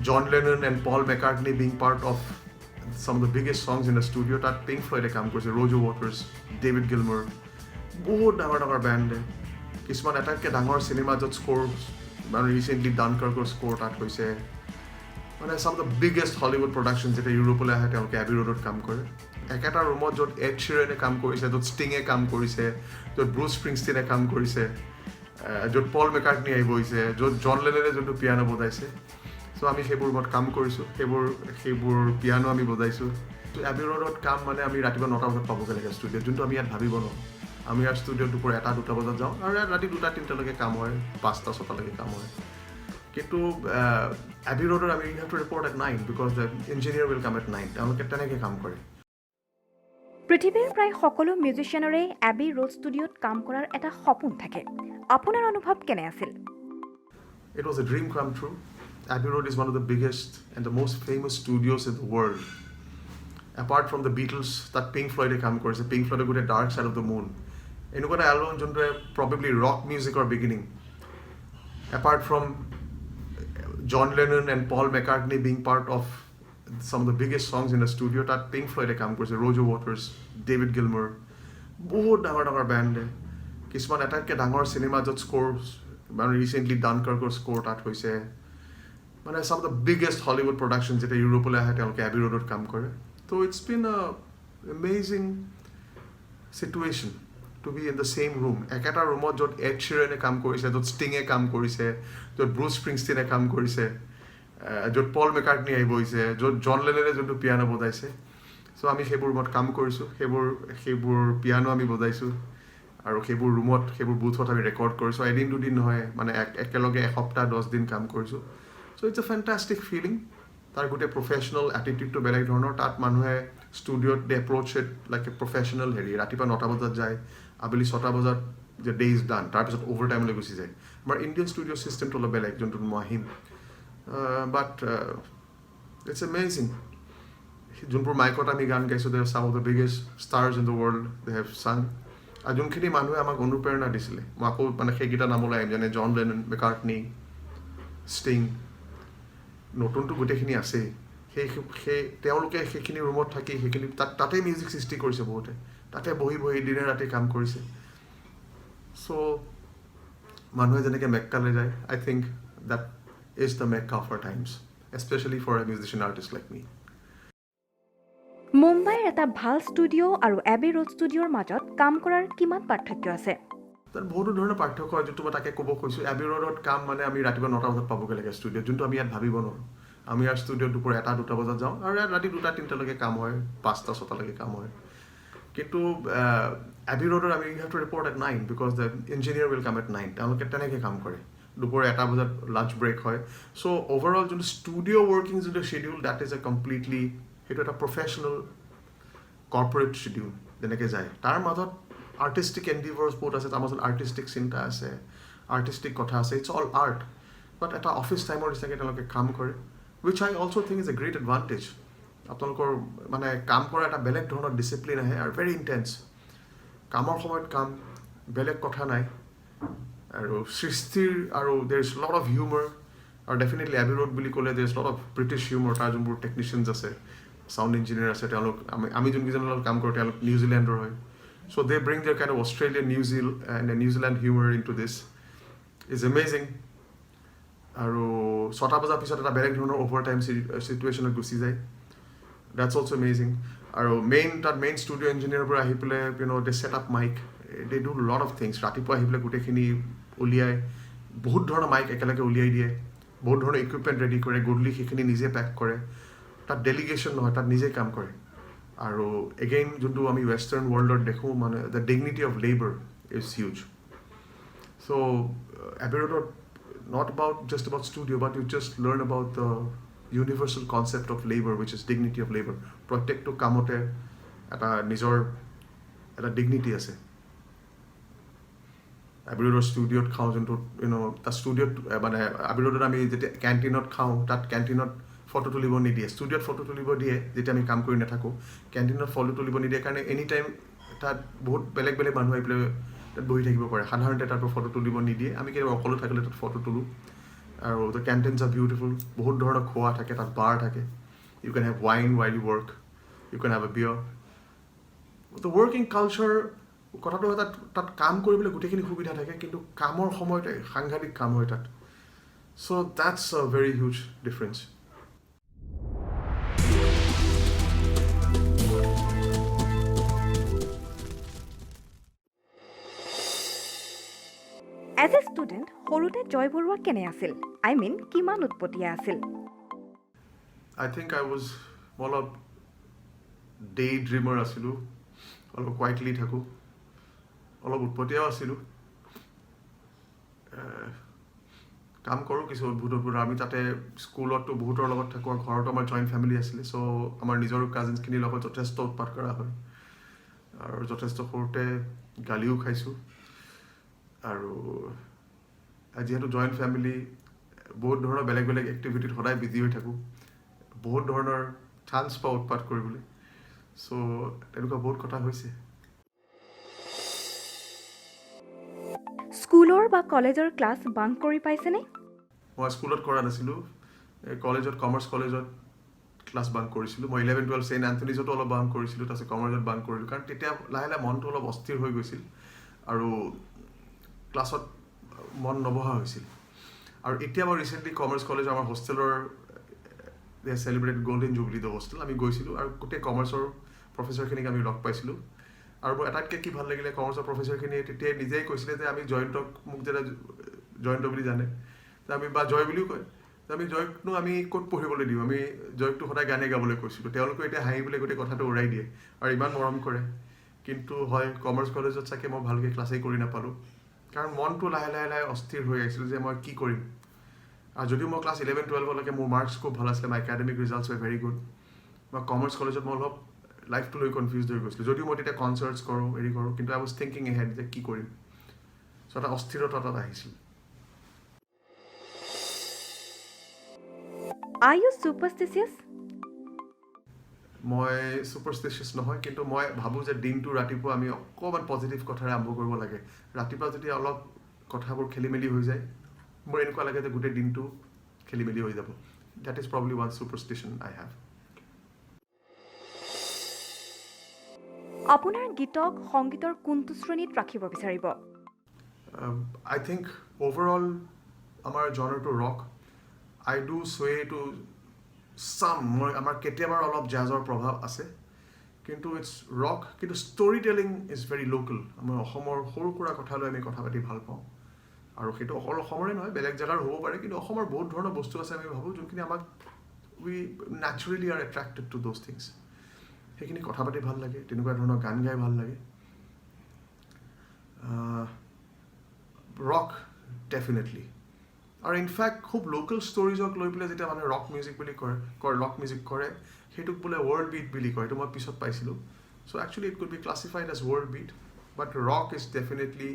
John Lennon and Paul McCartney being part of some of the biggest songs in the studio. তাত pink ফ্লয়েডে কাম কৰিছে, ৰ'জো Waters, David গিলমৰ, বহুত ডাঙৰ ডাঙৰ বেণ্ডে, কিছুমান আটাইতকৈ ডাঙৰ চিনেমা য'ত স্ক'ৰ মানে ৰিচেণ্টলি ডানকাৰ্কৰ স্ক'ৰ তাত হৈছে, মানে চাম দ্য বিগেষ্ট হলিউড প্ৰডাকশ্যন যেতিয়া ইউৰোপলৈ আহে তেওঁলোকে এবি ৰোডত কাম কৰে। একেটা ৰুমত য'ত এড শ্বিৰেনে কাম কৰিছে, য'ত ষ্টিঙে কাম কৰিছে, য'ত ব্ৰুচ স্প্ৰিংষ্টিনে কাম কৰিছে, য'ত পল মেকাৰ্টনি আহি বহিছে, য'ত জন লেননে যোনটো পিয়ানো বজাইছে। চ' আমি সেইবোৰ ৰুমত কাম কৰিছোঁ, সেইবোৰ পিয়ানো আমি বজাইছোঁ। ত' এবি ৰোডত কাম মানে আমি ৰাতিপুৱা 9টা বজাত পাবগৈ লাগে ষ্টুডিঅ'ত, যোনটো আমি ইয়াত ভাবিব নোৱাৰোঁ। আমি ইয়াৰ ষ্টুডিঅ'ত দুপৰ 1-2 বজাত যাওঁ আৰু ইয়াত ৰাতি 2-3লৈকে কাম হয়, 5-6লৈকে কাম হয়। কিন্তু এবি ৰোডত আমি have to report at 9 because the engineer will come at 9। তেওঁলোকে তেনেকৈ কাম কৰে। পৃথিৱীৰ প্ৰায় সকলো মিউজিচিয়ানৰে এবি ৰোড ষ্টুডিঅ'ত কাম কৰাৰ এটা সপোন থাকে। আপোনাৰ অনুভৱ কেনে আছিল? It was a dream come true. Abbey Road is one of the biggest and the most famous studios in the world. Apart from the Beatles, that Pink Floyd কাম কৰিছে, Pink Floyd got a Dark Side of the Moon. এনেকুৱা এটা album যোনটোৱে probably rock musicৰ beginning. Apart from John Lennon and Paul McCartney being part of some of the biggest songs in the studio, তাত Pink Floyd কাম কৰিছে, ৰ'জো Waters, David গিলমৰ, বহুত ডাঙৰ ডাঙৰ বেণ্ডে, কিছুমান আটাইতকৈ ডাঙৰ চিনেমা য'ত স্ক'ৰ মানে ৰিচেণ্টলি ডানকাৰ্কৰ স্ক'ৰ তাত হৈছে, মানে চাম দ্য বিগেষ্ট হলিউড প্ৰডাকশ্যন যেতিয়া ইউৰোপলৈ আহে তেওঁলোকে এবি ৰোডত কাম কৰে। ত' it's been a amazing situation to be in the same room. একেটা ৰুমত য'ত এড শ্বিৰেনে কাম কৰিছে, য'ত ষ্টিঙে কাম কৰিছে, য'ত ব্ৰুচ স্প্ৰিংষ্টিনে কাম কৰিছে, য'ত পল মেকাৰ্টনি আহি বহিছে, য'ত জন লেননে যোনটো পিয়ানো বজাইছে। চ' আমি সেইবোৰ ৰুমত কাম কৰিছোঁ, সেইবোৰ পিয়ানো আমি বজাইছোঁ আৰু সেইবোৰ ৰুমত, সেইবোৰ বুথত আমি ৰেকৰ্ড কৰিছোঁ। এদিন দুদিন নহয়, মানে একেলগে এসপ্তাহ 10 দিন কাম কৰিছোঁ। So' it's a fantastic feeling. তাৰ গোটেই প্ৰফেশ্যনেল এটিটিউডটো বেলেগ ধৰণৰ। তাত মানুহে ষ্টুডিঅ'ত they approach it like a professional ৰাতিপুৱা 9টা বজাত যায়, আবেলি 6টা বজাত যে ডে ইজ ডান, তাৰপিছত অভাৰ টাইমলৈ গুচি যায়। আমাৰ ইণ্ডিয়ান ষ্টুডিঅ' চিষ্টেমটো অলপ বেলেগ, যোনটোত মই আহিম। But it's amazing. যোনবোৰ মাইকত আমি গান গাইছোঁ, they some of the biggest stars in the world they have sung. আৰু যোনখিনি মানুহে আমাক অনুপ্ৰেৰণা দিছিলে, মই আকৌ মানে সেইকেইটা নামলৈ আহিম, যেনে জন লেনন, মেকাৰ্টনি, ষ্টিং, নতুনটো গোটেইখিনি আছেই। তেওঁলোকে সেইখিনি ৰুমত থাকি সেইখিনি তাতেই মিউজিক সৃষ্টি কৰিছে বহুতে, তাতে বহি দিনে ৰাতি কাম কৰিছে। চ' মানুহে যেনেকৈ মেক্কালৈ যায়, I think that is the Mecca of our times, especially for a musician artist like me. মুম্বাইৰ এটা ভাল ষ্টুডিঅ' আৰু এবি ৰোড ষ্টুডিঅ'ৰ মাজত কাম কৰাৰ কিমান পাৰ্থক্য আছে? তাত বহুতো ধৰণৰ পাৰ্থক্য হয়, যোনটো মই তাকে ক'ব খুজিছোঁ। এবি ৰোডত কাম মানে আমি ৰাতিপুৱা 9টা বজাত পাবগৈ লাগে ষ্টুডিঅ'ত, যোনটো আমি ইয়াত ভাবিব নোৱাৰোঁ। আমি ইয়াৰ ষ্টুডিঅ'ত দুপৰ 1-2 বজাত যাওঁ আৰু ইয়াত ৰাতি 2-3লৈকে কাম হয়, 5-6লৈকে কাম হয়। কিন্তু এবি ৰোডত আমি have to report at 9 because the engineer will come at 9। তেওঁলোকে তেনেকৈ কাম কৰে। দুপৰ 1 বজাত লাঞ্চ ব্ৰেক হয়। চ' অভাৰঅল যোনটো ষ্টুডিঅ' ৱৰ্কিং যোনটো schedule, that is a completely, সেইটো এটা প্ৰফেশ্যনেল কৰ্পৰেট শ্বেডিউল যেনেকৈ যায়। তাৰ মাজত আৰ্টিষ্টিক এণ্ডিভাৰ্ছ বহুত আছে, তাৰ মাজত আৰ্টিষ্টিক চিন্তা আছে, আৰ্টিষ্টিক কথা আছে। It's all art. বাট এটা অফিচ টাইমৰ নিচিনাকৈ তেওঁলোকে কাম কৰে, wish I also' think is a great advantage. আপোনালোকৰ মানে কাম কৰা এটা বেলেগ ধৰণৰ ডিচিপ্লিন আহে আৰু ভেৰি ইণ্টেন্স। কামৰ সময়ত কাম, বেলেগ কথা নাই, আৰু সৃষ্টিৰ আৰু দেৰ ইজ লট অফ হিউমৰ। আৰু ডেফিনেটলি এবি ৰোড বুলি ক'লে there is lot of British humour. তাৰ যোনবোৰ টেকনিচিয়ানছ আছে, চাউণ্ড ইঞ্জিনিয়াৰ আছে, তেওঁলোক আমি যোনকেইজনৰ লগত কাম কৰোঁ তেওঁলোক নিউজিলেণ্ডৰ হয়। So' they bring their kind of Australian New Zealand humour into this. Is amazing. আৰু 6টা বজাৰ পিছত এটা বেলেগ ধৰণৰ অভাৰ টাইম চিটুৱেশ্যনত গুচি যায়। That's also' amazing. আৰু তাত মেইন ষ্টুডিঅ' ইঞ্জিনিয়াৰবোৰ আহি পেলাই they set up mic, they do lot of things. ৰাতিপুৱা আহি পেলাই গোটেইখিনি উলিয়াই, বহুত ধৰণৰ মাইক একেলগে উলিয়াই দিয়ে, বহুত ধৰণৰ ইকুইপমেণ্ট ৰেডি কৰে, গধূলি সেইখিনি নিজে পেক কৰে। তাত ডেলিগেশ্যন নহয়, তাত নিজে কাম কৰে। আৰু এগেইন যোনটো আমি ৱেষ্টাৰ্ণ ৱৰ্ল্ডত দেখোঁ, মানে the dignity of labour is huge. So' Abbey ৰোডত not just about studio, but you just learn about the universal concept of labor, which is dignity of labor. প্ৰত্যেকটো কামতে এটা নিজৰ এটা ডিগনিটি আছে। এবি ৰোডৰ ষ্টুডিঅ'ত খাওঁ, যোনটো তাত ষ্টুডিঅ'ত মানে এবি ৰোডত আমি যেতিয়া কেণ্টিনত খাওঁ, তাত কেণ্টিনত ফটো তুলিব নিদিয়ে। ষ্টুডিঅ'ত ফটো তুলিব দিয়ে যেতিয়া আমি কাম কৰি নাথাকোঁ, কেণ্টিনত ফটো তুলিব নিদিয়ে কাৰণে এনি টাইম তাত বহুত বেলেগ বেলেগ মানুহ আহি পেলাই তাত বহি থাকিব পাৰে। সাধাৰণতে তাত ফটো তুলিব নিদিয়ে। আমি কেতিয়াবা অকলে থাকিলে তাত ফটো তোলোঁ। আৰু দ্য কেণ্টিনছ আৰ বিউটিফুল বহুত ধৰণৰ খোৱা থাকে তাত বাৰ থাকে you can have wine while you work you can have a beer the working culture কথাটো হয় তাত কাম কৰিবলৈ গোটেইখিনি সুবিধা থাকে কিন্তু কামৰ সময়তে সাংঘাতিক কাম হয় তাত so' that's a very huge difference as a student সৰুতে জয় বৰুৱা কেনে আছিল কিমান উৎপতীয়া আছিল I think I was অলপ ডে ড্ৰিমাৰ আছিলোঁ অলপ কুৱাইটলি থাকোঁ অলপ উৎপতীয়াও আছিলোঁ কাম কৰোঁ কিছু অদ্ভুত আমি তাতে স্কুলতো বহুতৰ লগত থাকোঁ আৰু ঘৰতো আমাৰ জইণ্ট ফেমিলি আছিলে চ' আমাৰ নিজৰ কাজিনছখিনিৰ লগত যথেষ্ট উৎপাত কৰা হয় আৰু যথেষ্ট সৰুতে গালিও খাইছোঁ আৰু যিহেতু জইণ্ট ফেমিলি বহুত ধৰণৰ বেলেগ বেলেগ এক্টিভিটিত সদায় বিজি হৈ থাকোঁ বহুত ধৰণৰ চান্স পাওঁ উৎপাত কৰিবলৈ চ' তেনেকুৱা বহুত কথা হৈছে স্কুলৰ বা কলেজৰ ক্লাছ বাংক কৰি পাইছেনে মই স্কুলত কৰা নাছিলোঁ কলেজত কমাৰ্চ কলেজত ক্লাছ বাংক কৰিছিলোঁ মই 11-12 ছেইণ্ট এন্থনীজতো অলপ বাংক কৰিছিলোঁ তাৰপিছত কমাৰ্চত বাংক কৰিলোঁ কাৰণ তেতিয়া লাহে লাহে মনটো অলপ অস্থিৰ হৈ গৈছিল আৰু ক্লাছত মন নবহা হৈছিল আৰু এতিয়া মই ৰিচেণ্টলি কমাৰ্চ কলেজৰ আমাৰ হোষ্টেলৰ they celebrate golden jubilee the hostel আমি গৈছিলোঁ আৰু গোটেই কমাৰ্চৰ প্ৰফেচৰখিনিক আমি লগ পাইছিলোঁ আৰু মোৰ আটাইতকৈ কি ভাল লাগিলে কমাৰ্চৰ প্ৰফেচৰখিনিয়ে তেতিয়াই নিজেই কৈছিলে যে আমি জয়ন্তক মোক যেতিয়া জয়ন্ত বুলি জানে আমি বা জয় বুলিও কয় আমি জয়কনো আমি ক'ত পঢ়িবলৈ দিওঁ আমি জয়কটো সদায় গানে গাবলৈ কৈছিলোঁ তেওঁলোকে এতিয়া হাঁহি পেলাই গোটেই কথাটো উৰাই দিয়ে আৰু ইমান মৰম কৰে কিন্তু হয় কমাৰ্চ কলেজত চাগে মই ভালকৈ ক্লাছেই কৰি নাপালোঁ কাৰণ মনটো লাহে লাহে লাহে অস্থিৰ হৈ আহিছিল যে মই কি কৰিম আৰু যদিও মই ক্লাছ 11-12লৈকে মোৰ মাৰ্কছ খুব ভাল আছিলে মাই একাডেমিক ৰিজাল্টছ ৱে ভেৰি গুড মই কমাৰ্চ কলেজত মই অলপ লাইফটো লৈ কনফিউজ হৈ গৈছিলোঁ যদিও মই তেতিয়া কনচাৰ্টছ কৰোঁ হেৰি কৰোঁ কিন্তু আই ৱাজ থিংকিং এহেড যে কি কৰিম চ' এটা অস্থিৰতা তাত আহিছিল Are you superstitious? মই ছুপাৰষ্টিচিয়াছ নহয় কিন্তু মই ভাবোঁ যে দিনটো ৰাতিপুৱা আমি অকণমান পজিটিভ কথাৰে আৰম্ভ কৰিব লাগে ৰাতিপুৱা যদি অলপ কথাবোৰ খেলি মেলি হৈ যায় মোৰ এনেকুৱা লাগে যে গোটেই দিনটো খেলি মেলি হৈ যাব that is probably one superstition I have আপোনাৰ গীতক সংগীতৰ কোনটো শ্ৰেণীত ৰাখিব বিচাৰিব আই থিংক অভাৰঅল আমাৰ জনাৰটো ৰক আই ডু চুৱে টু মই আমাৰ কেতিয়াবা অলপ জাজৰ প্ৰভাৱ আছে কিন্তু ইটছ ৰক কিন্তু story telling is very local আমাৰ অসমৰ সৰু সুৰা কথা লৈ আমি কথা পাতি ভাল পাওঁ আৰু সেইটো অকল অসমৰে নহয় বেলেগ জেগাৰ হ'ব পাৰে কিন্তু অসমৰ বহুত ধৰণৰ বস্তু আছে আমি ভাবোঁ যোনখিনি আমাক we naturally are attracted to those things সেইখিনি কথা পাতি ভাল লাগে তেনেকুৱা ধৰণৰ গান গাই ভাল লাগে ৰক ডেফিনেটলি আৰু ইনফেক্ট খুব লোকেল ষ্টৰিজক লৈ পেলাই যেতিয়া মানুহে ৰক মিউজিক বুলি ৰক মিউজিক কৰে সেইটোক বোলে ৱৰ্ল্ড বিট বুলি কয় এইটো মই পিছত পাইছিলোঁ so' actually it could be classified as world beat but rock is definitely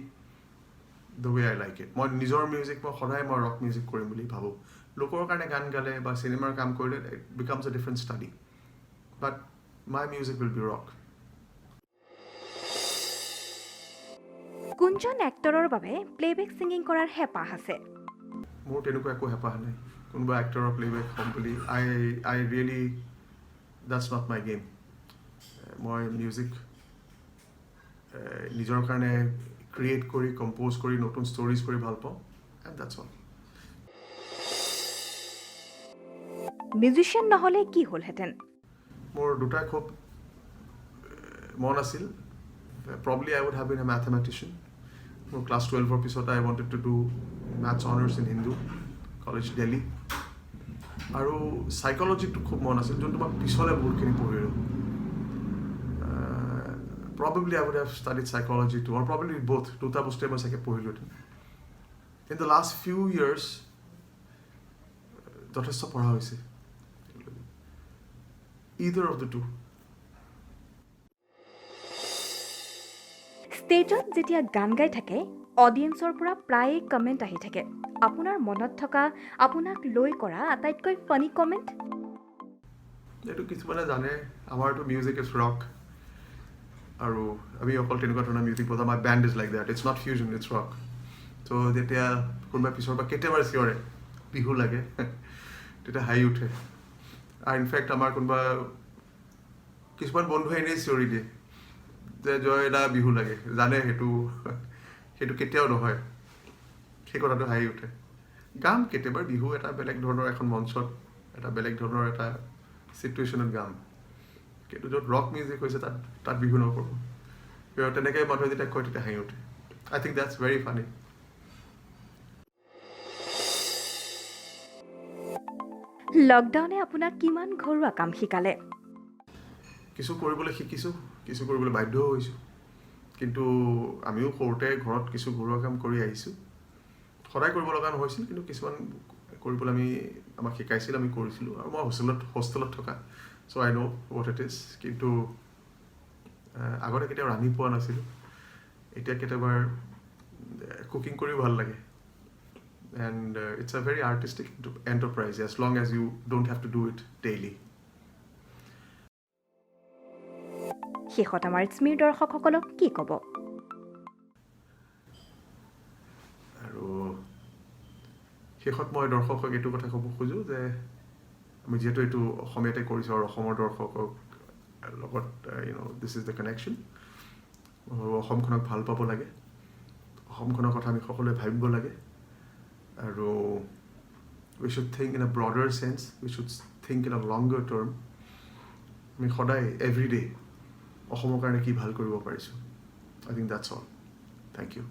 the way I like it মই নিজৰ মিউজিক সদায় মই ৰক মিউজিক কৰিম বুলি ভাবোঁ লোকৰ কাৰণে গান গালে বা চিনেমাৰ কাম কৰিলে it becomes A different study but my music will be rock কোনজন এক্টৰৰ বাবে প্লেবেক ছিংগিং কৰাৰ হেঁপাহ আছে মোৰ তেনেকুৱা একো হেঁপাহ নাই কোনোবা এক্টৰৰ প্লেবেক হ'ম বুলি I really that's not my game মই মিউজিক নিজৰ কাৰণে ক্ৰিয়েট কৰি কম্প'জ কৰি নতুন ষ্টৰিজ কৰি ভাল পাওঁ এণ্ড দেটছ অল মিউজিচিয়ান নহ'লে কি হ'লহেঁতেন মোৰ দুটাই খুব মন আছিল probably I would have been a mathematician মোৰ ক্লাছ 12ৰ পিছত I wanted to do maths honours in Hindu college Delhi আৰু চাইক'লজিটো খুব মন আছিল যোনটো মই পিছলৈ বহুতখিনি পঢ়িলোঁ probably I would have studied psychology too আৰু প্ৰবেবলি both দুটা বস্তুৱে মই চাগে পঢ়িলোঁহেঁতেন in the last few years যথেষ্ট পঢ়া হৈছে either of the two ষ্টেজত যেতিয়া গান গাই থাকে অডিয়েন্সৰ পৰা প্ৰায়ে কমেণ্ট আহি থাকে আপোনাৰ মনত থকা আপোনাক লৈ কৰা আটাইতকৈ ফানি কমেণ্ট এইটো কিছুমানে জানে আমাৰতো মিউজিক ইজ ৰক আৰু আমি অকল তেনেকুৱা ধৰণৰ মিউজিক বজাওঁ my band is like that it's not fusion it's rock ত' যেতিয়া কোনোবাই পিছৰ পৰা কেতিয়াবা চিঞৰে বিহু লাগে তেতিয়া হাঁহি উঠে আৰু ইনফেক্ট আমাৰ কোনোবা কিছুমান বন্ধুৱে এনেই চিঞৰি দিয়ে যে জয় দা বিহু লাগে জানে সেইটো কেতিয়াও নহয় সেই কথাটো হাঁহি উঠে গাম কেতিয়াবা বিহু এটা বেলেগ ধৰণৰ এখন মঞ্চত এটা বেলেগ ধৰণৰ এটা চিটুৱেশ্যনত গাম কিন্তু য'ত ৰক মিউজিক হৈছে তাত বিহু নকৰোঁ তেনেকৈ মানুহে যেতিয়া কয় তেতিয়া হাঁহি উঠে আই থিংক দেটছ ভেৰি ফানি লকডাউনে আপোনাক কিমান ঘৰুৱা কাম শিকালে কিছু কৰিবলৈ শিকিছোঁ কিছু কৰিবলৈ বাধ্যও হৈছোঁ কিন্তু আমিও সৰুতে ঘৰত কিছু ঘৰুৱা কাম কৰি আহিছোঁ সদায় কৰিব লগা নহৈছিল কিন্তু কিছুমান কৰিবলৈ আমাক শিকাইছিল আমি কৰিছিলোঁ আৰু মই হোষ্টেলত থকা চ' আই ন' হোৱাট ইট ইজ কিন্তু আগতে কেতিয়াও ৰান্ধি পোৱা নাছিলোঁ এতিয়া কেতিয়াবা কুকিং কৰিও ভাল লাগে and it's a very artistic enterprise as long as you don't have to do it daily শেষত আমাৰ স্মৃৰ দৰ্শকসকলক কি ক'ব আৰু শেষত মই দৰ্শকক এইটো কথা ক'ব খোজোঁ যে আমি যিহেতু এইটো অসমীয়াতে কৰিছোঁ আৰু অসমৰ দৰ্শকক লগত দিছ ইজ দ্য কানেকশ্যন অসমখনক ভাল পাব লাগে অসমখনৰ কথা আমি সকলোৱে ভাবিব লাগে আৰু উই should think in a broader sense we should think in a longer term আমি সদায় এভৰি ডে অসমৰ কাৰণে কি ভাল কৰিব পাৰিছোঁ I think that's all thank U